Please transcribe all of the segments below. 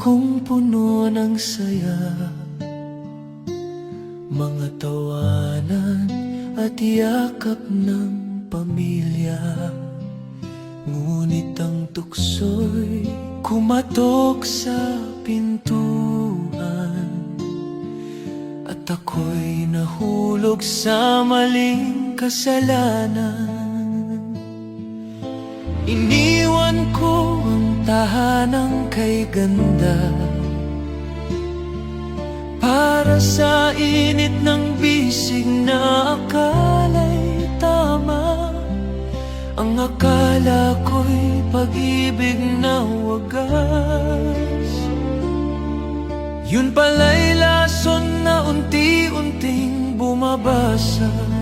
kong puno ng saya, mga tawanan at yakap ng pamilya. Ngunit ang tukso'y kumatok sa pintuan, at ako'y nahulog sa maling kasalanan. Iniwan ko ang tahanang kay ganda para sa init ng bisig na akala'y tama. Ang akala ko'y pag-ibig na wagas, yun pala'y lason na unti-unting bumabasag.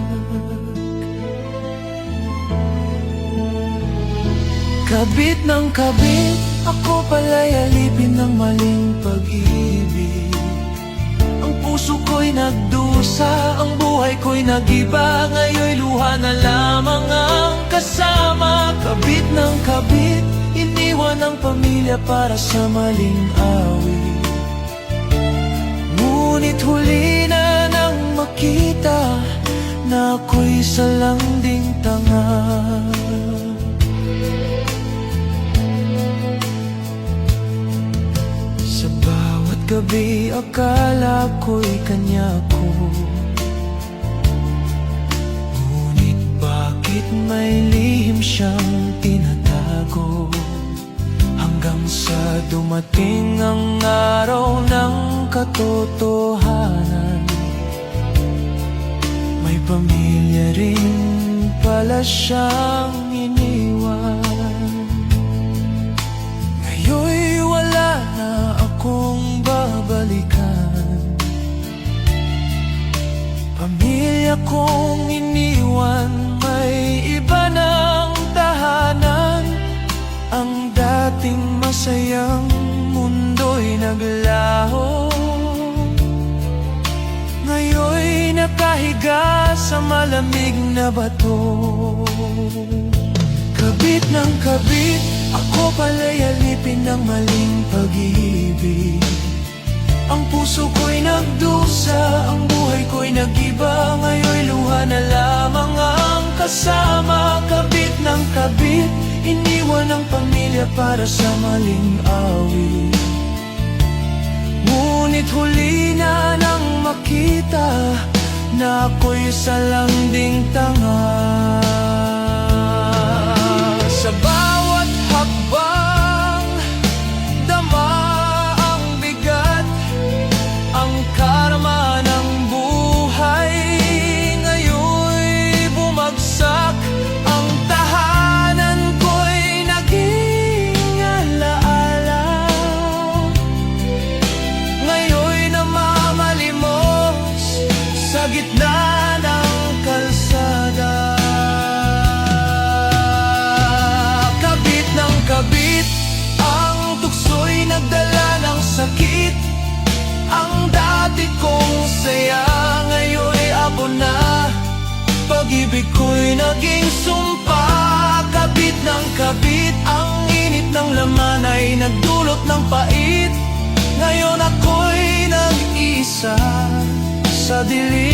Kabit ng kabit, ako pala'y alipin ng maling pag-ibig. Ang puso ko'y nagdusa, ang buhay ko'y nag-iba. Ngayon'y luha na lamang ang kasama. Kabit ng kabit, iniwan ang pamilya para sa maling awit. Ngunit huli na nang makita na ako'y salanding tanga. Gabi akala ko'y kanya ko, ngunit bakit may lihim siyang tinatago? Hanggang sa dumating ang araw ng katotohanan, may pamilya rin pala siyang iniwan. Ngayon'y wala na akong babalikan, pamilya kong iniwan, may iba ng tahanan. Ang dating masayang mundo'y naglaho, ngayon'y nakahiga sa malamig na bato. Kabit ng kabit, ako pala'y alipin ng maling pag-ibig. Ang puso ko'y nagdusa, ang buhay ko'y nag-iba. Ngayon'y luha na lamang ang kasama. Kabit ng kabit, iniwan ang pamilya para sa maling awit. Ngunit huli na nang makita na ako'y salanding tanga. Sa bawat hakbang, dama ang bigat, ang karma ng buhay. Ngayon'y bumagsak, ang tahanan ko'y naging alaala. Ngayon'y namamalimos sa gitna ng kalsada. Kabit, ang tukso'y nagdala ng sakit. Ang dati kong saya, ngayon'y abo na. Pag-ibig ko'y naging sumpa. Kabit ng kabit, ang init ng laman ay nagdulot ng pait. Ngayon ako'y nag-isa sa dilim